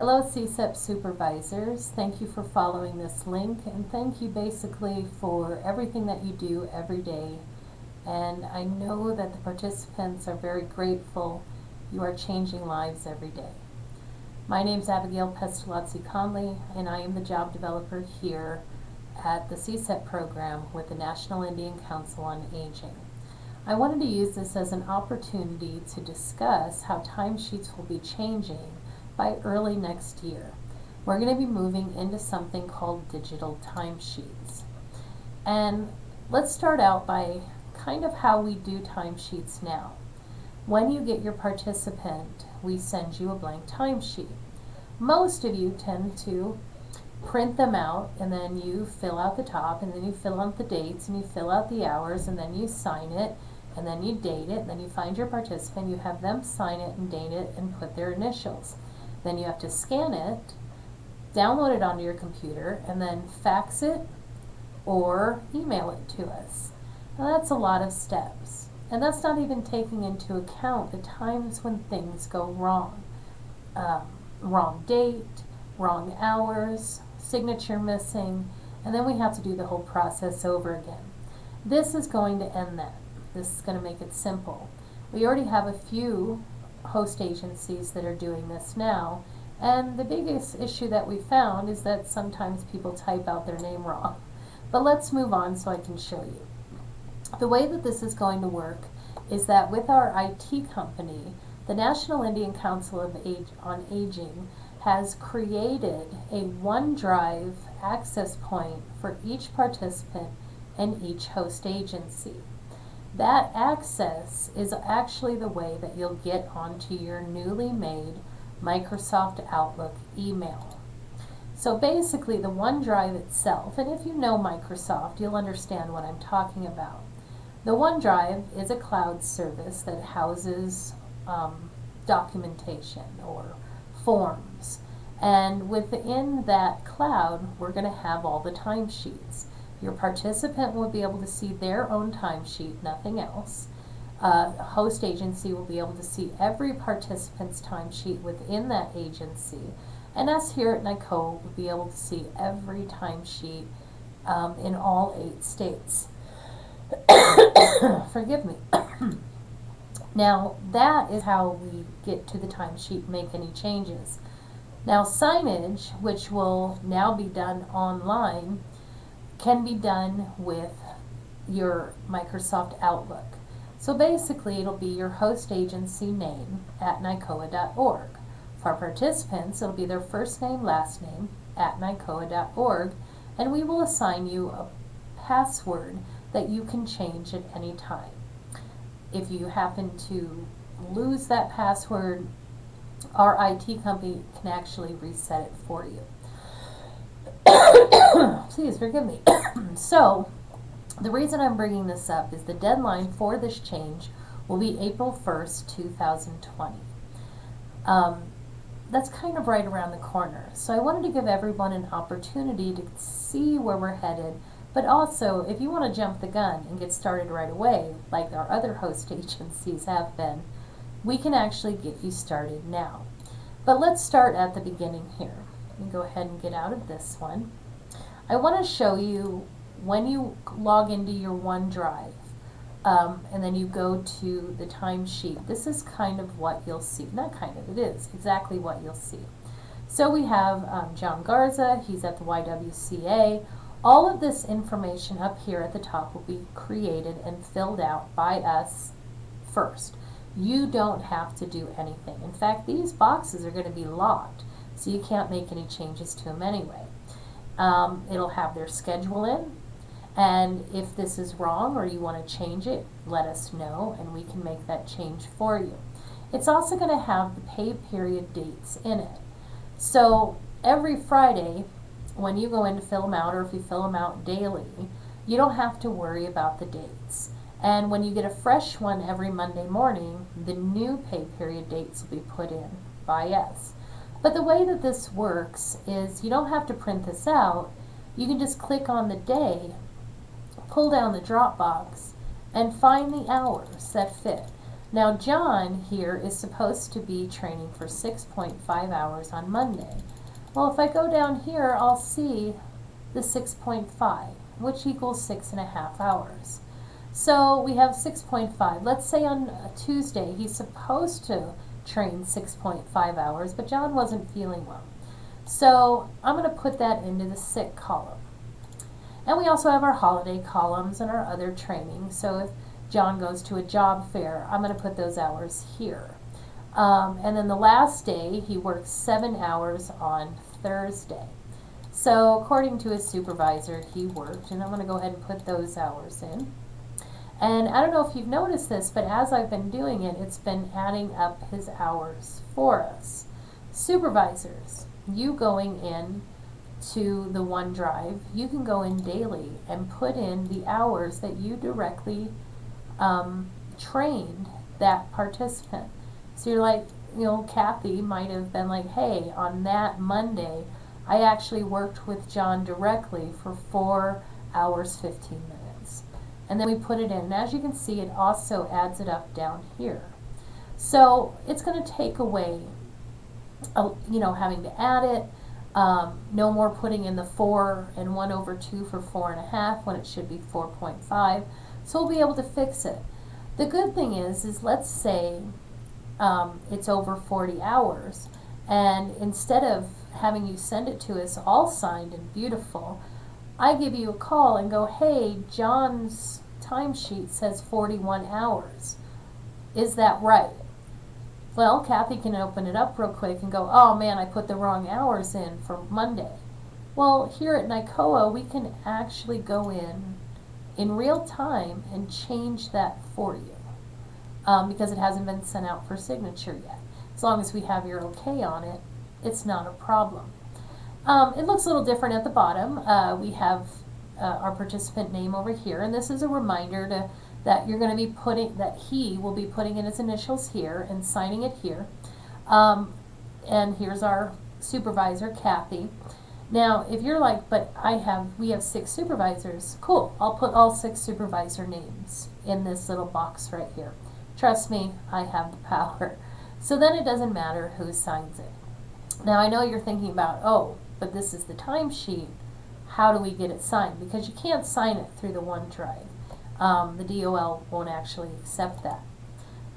Hello CSEP supervisors, thank you for following this link and thank you basically for everything that you do every day. And I know that the participants are very grateful. You are changing lives every day. My name is Abigail Pestalozzi-Conley and I am the job developer here at the CSEP program with the National Indian Council on Aging. I wanted to use this as an opportunity to discuss how timesheets will be changing by early next year. We're going to be moving into something called digital timesheets. And let's start out by kind of how we do timesheets now. When you get your participant, we send you a blank timesheet. Most of you tend to print them out and then you fill out the top and then you fill out the dates and you fill out the hours and then you sign it and then you date it and then you find your participant, you have them sign it and date it and put their initials. Then you have to scan it, download it onto your computer, and then fax it or email it to us. Now that's a lot of steps. And that's not even taking into account the times when things go wrong. Wrong date, wrong hours, signature missing, and then we have to do the whole process over again. This is going to end that. This is going to make it simple. We already have a few host agencies that are doing this now, and the biggest issue that we found is that sometimes people type out their name wrong. But let's move on so I can show you. The way that this is going to work is that with our IT company, the National Indian Council on Aging has created a OneDrive access point for each participant and each host agency. That access is actually the way that you'll get onto your newly made Microsoft Outlook email. So basically the OneDrive itself, and if you know Microsoft, you'll understand what I'm talking about. The OneDrive is a cloud service that houses documentation or forms. And within that cloud, we're going to have all the timesheets. Your participant will be able to see their own timesheet, nothing else. A host agency will be able to see every participant's timesheet within that agency. And us here at NICO will be able to see every timesheet in all 8 states. Forgive me. Now, that is how we get to the timesheet and make any changes. Now, signage, which will now be done online, can be done with your Microsoft Outlook. So basically it'll be your host agency name at nicoa.org. For participants, it'll be their first name, last name at nicoa.org, and we will assign you a password that you can change at any time. If you happen to lose that password, our IT company can actually reset it for you. Please forgive me. So, the reason I'm bringing this up is the deadline for this change will be April 1st, 2020. That's kind of right around the corner. So I wanted to give everyone an opportunity to see where we're headed, but also if you want to jump the gun and get started right away, like our other host agencies have been, we can actually get you started now. But let's start at the beginning here. Let me go ahead and get out of this one. I want to show you when you log into your OneDrive and then you go to the timesheet. This is kind of what you'll see. Not kind of, it is exactly what you'll see. So we have John Garza, he's at the YWCA. All of this information up here at the top will be created and filled out by us first. You don't have to do anything. In fact, these boxes are going to be locked, so you can't make any changes to them anyway. It'll have their schedule in, and if this is wrong or you want to change it, let us know and we can make that change for you. It's also going to have the pay period dates in it. So every Friday when you go in to fill them out, or if you fill them out daily, you don't have to worry about the dates. And when you get a fresh one every Monday morning, the new pay period dates will be put in by us. But the way that this works is you don't have to print this out. You can just click on the day, pull down the drop box, and find the hours that fit. Now John here is supposed to be training for 6.5 hours on Monday. Well, if I go down here, I'll see the 6.5, which equals 6.5 hours. So we have 6.5. Let's say on Tuesday he's supposed to train 6.5 hours, but John wasn't feeling well. So I'm going to put that into the sick column. And we also have our holiday columns and our other training. So if John goes to a job fair, I'm going to put those hours here. And then the last day, he works 7 hours on Thursday. So according to his supervisor, he worked, and I'm going to go ahead and put those hours in. And I don't know if you've noticed this, but as I've been doing it, it's been adding up his hours for us. Supervisors, you going in to the OneDrive, you can go in daily and put in the hours that you directly trained that participant. So you're like, Kathy might have been like, hey, on that Monday, I actually worked with John directly for 4 hours, 15 minutes. And then we put it in. And as you can see, it also adds it up down here. So it's going to take away, having to add it. No more putting in the 4 and 1 over 2 for 4.5 when it should be 4.5. So we'll be able to fix it. The good thing is let's say it's over 40 hours, and instead of having you send it to us all signed and beautiful, I give you a call and go, hey, John's timesheet says 41 hours. Is that right? Well, Kathy can open it up real quick and go, oh man, I put the wrong hours in for Monday. Well, here at NICOA, we can actually go in real time and change that for you because it hasn't been sent out for signature yet. As long as we have your okay on it, it's not a problem. It looks a little different at the bottom. We have our participant name over here, and this is a reminder that you're going to be that he will be putting in his initials here and signing it here. And here's our supervisor, Kathy. Now, if you're like, but we have 6 supervisors, cool, I'll put all 6 supervisor names in this little box right here. Trust me, I have the power. So then it doesn't matter who signs it. Now, I know you're thinking about, oh, but this is the timesheet. How do we get it signed? Because you can't sign it through the OneDrive. The DOL won't actually accept that.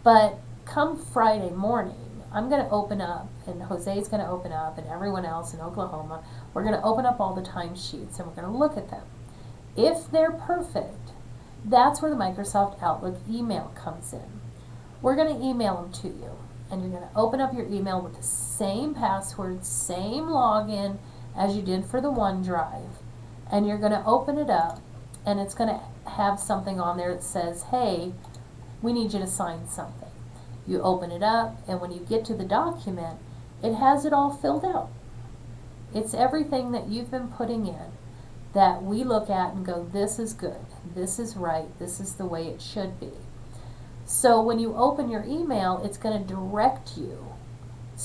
But come Friday morning, I'm going to open up, and Jose's going to open up, and everyone else in Oklahoma, we're going to open up all the timesheets, and we're going to look at them. If they're perfect, that's where the Microsoft Outlook email comes in. We're going to email them to you, and you're going to open up your email with the same password, same login as you did for the OneDrive, and you're going to open it up, and it's going to have something on there that says, hey, we need you to sign something. You open it up, and when you get to the document, it has it all filled out. It's everything that you've been putting in that we look at and go, this is good, this is right, this is the way it should be. So when you open your email, it's going to direct you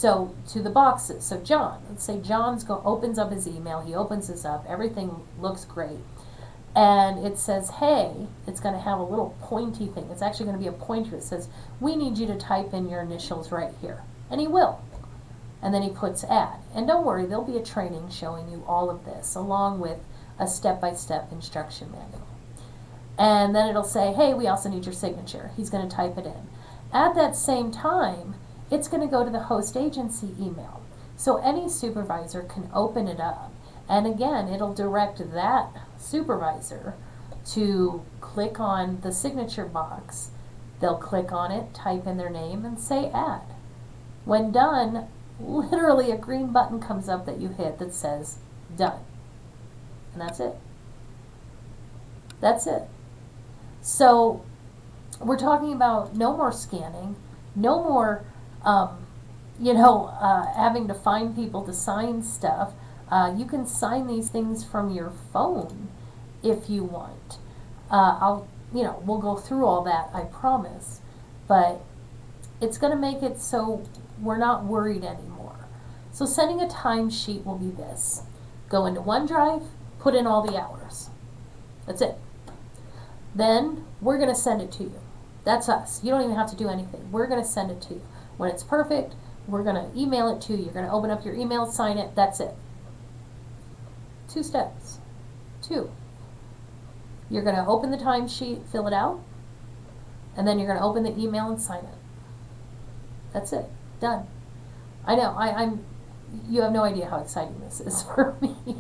to the boxes. So John, let's say John opens up his email, he opens this up, everything looks great. And it says, hey, it's going to have a little pointy thing. It's actually going to be a pointer. It says, we need you to type in your initials right here. And he will. And then he puts add. And don't worry, there'll be a training showing you all of this, along with a step-by-step instruction manual. And then it'll say, hey, we also need your signature. He's going to type it in. At that same time, it's going to go to the host agency email. So any supervisor can open it up. And again, it'll direct that supervisor to click on the signature box. They'll click on it, type in their name, and say add. When done, literally a green button comes up that you hit that says done. And that's it. That's it. So we're talking about no more scanning, no more having to find people to sign stuff. You can sign these things from your phone if you want. We'll go through all that, I promise. But it's going to make it so we're not worried anymore. So sending a timesheet will be this. Go into OneDrive, put in all the hours. That's it. Then we're going to send it to you. That's us. You don't even have to do anything. We're going to send it to you. When it's perfect, we're going to email it to you. You're going to open up your email, sign it. That's it. 2 steps. 2. You're going to open the timesheet, fill it out, and then you're going to open the email and sign it. That's it. Done. I know. I'm. You have no idea how exciting this is for me.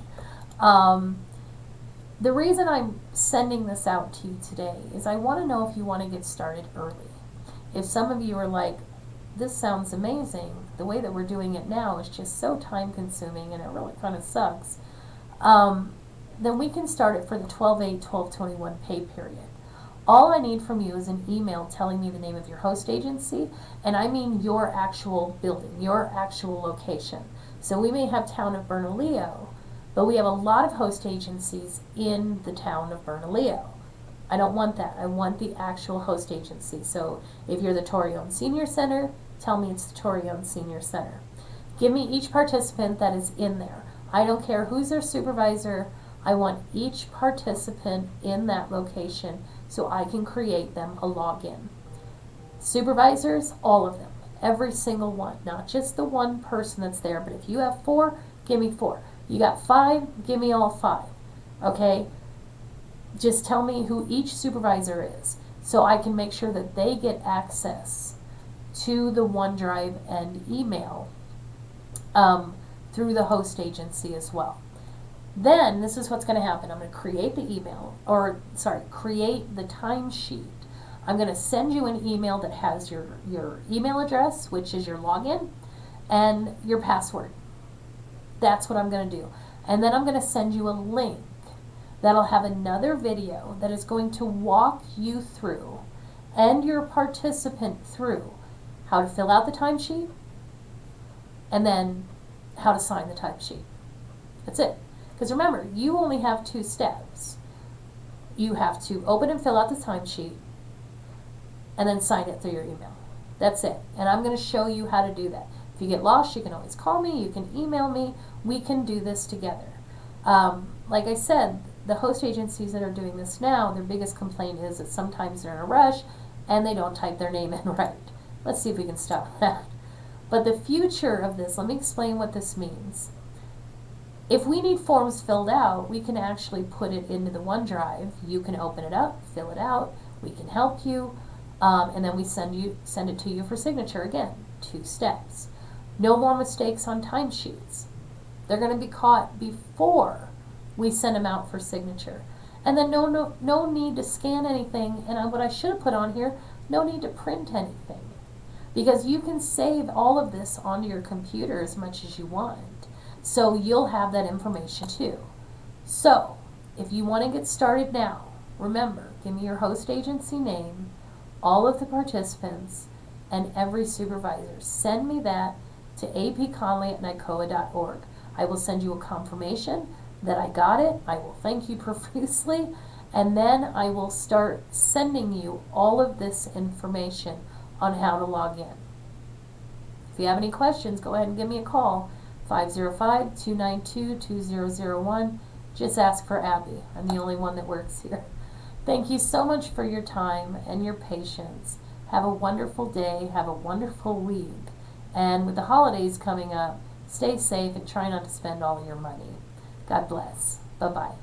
The reason I'm sending this out to you today is I want to know if you want to get started early. If some of you are like, this sounds amazing, the way that we're doing it now is just so time consuming and it really kind of sucks, then we can start it for the 12/8, 12/21 pay period. All I need from you is an email telling me the name of your host agency, and I mean your actual building, your actual location. So we may have town of Bernalillo, but we have a lot of host agencies in the town of Bernalillo. I don't want that. I want the actual host agency. So if you're the Torreon Senior Center, tell me it's the Torreon Senior Center. Give me each participant that is in there. I don't care who's their supervisor. I want each participant in that location so I can create them a login. Supervisors, all of them. Every single one. Not just the one person that's there, but if you have 4, give me 4. You got 5, give me all 5. Okay? Just tell me who each supervisor is so I can make sure that they get access to the OneDrive and email through the host agency as well. Then this is what's going to happen. I'm going to create the create the timesheet. I'm going to send you an email that has your email address, which is your login, and your password. That's what I'm going to do. And then I'm going to send you a link that'll have another video that is going to walk you through and your participant through how to fill out the timesheet and then how to sign the timesheet. That's it. Because remember, you only have 2 steps. You have to open and fill out the timesheet and then sign it through your email. That's it. And I'm going to show you how to do that. If you get lost, you can always call me. You can email me. We can do this together. Like I said, the host agencies that are doing this now, their biggest complaint is that sometimes they're in a rush and they don't type their name in right. Let's see if we can stop that. But the future of this, let me explain what this means. If we need forms filled out, we can actually put it into the OneDrive. You can open it up, fill it out. We can help you, and then we send it to you for signature again. 2 steps. No more mistakes on timesheets. They're going to be caught before we send them out for signature. And then no need to scan anything. And what I should have put on here, no need to print anything, because you can save all of this onto your computer as much as you want. So you'll have that information too. So if you want to get started now, remember, give me your host agency name, all of the participants, and every supervisor. Send me that to apconley@nicoa.org. I will send you a confirmation that I got it. I will thank you profusely, and then I will start sending you all of this information on how to log in. If you have any questions, go ahead and give me a call. 505-292-2001. Just ask for Abby. I'm the only one that works here. Thank you so much for your time and your patience. Have a wonderful day. Have a wonderful week. And with the holidays coming up, stay safe and try not to spend all your money. God bless. Bye-bye.